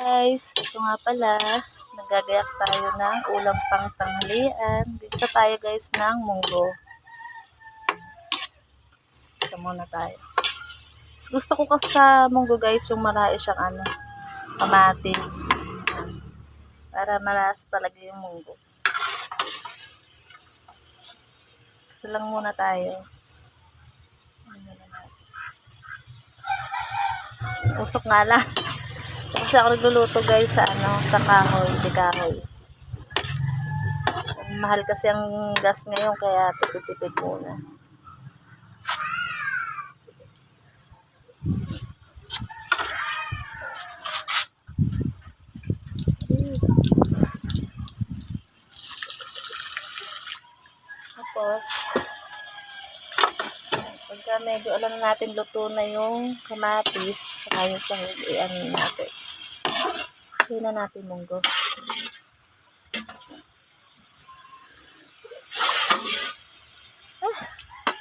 Guys, ito nga pala, nagagayak tayo ng ulam pang tanghalian. Dito tayo guys ng munggo. Isa muna tayo. Gusto ko kasi sa munggo guys, yung marami siyang kamatis. Para malas talaga yung munggo. Isa lang muna tayo. Usok nga lang. Kasi ako nagluluto guys sa kahoy, di kahoy. Mahal kasi ang gas ngayon kaya tipid-tipid muna. Tapos pagka medyo alam natin luto na yung kamatis, saka yung sahog, natin. Hindi na natin munggo.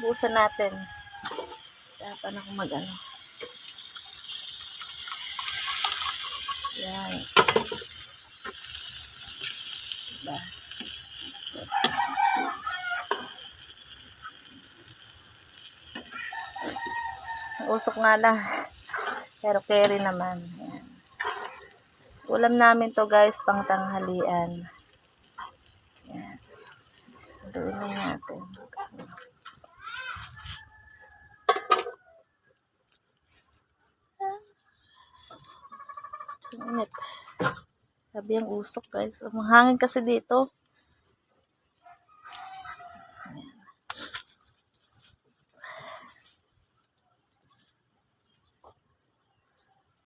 Buusan natin. Dapat ako Yan. Diba? Usok nga lang. Pero carry naman. Yan. Ulam namin to guys, pang tanghalian. Yan. Doon na natin. Init. Sabi ang usok guys. Ang hangin kasi dito.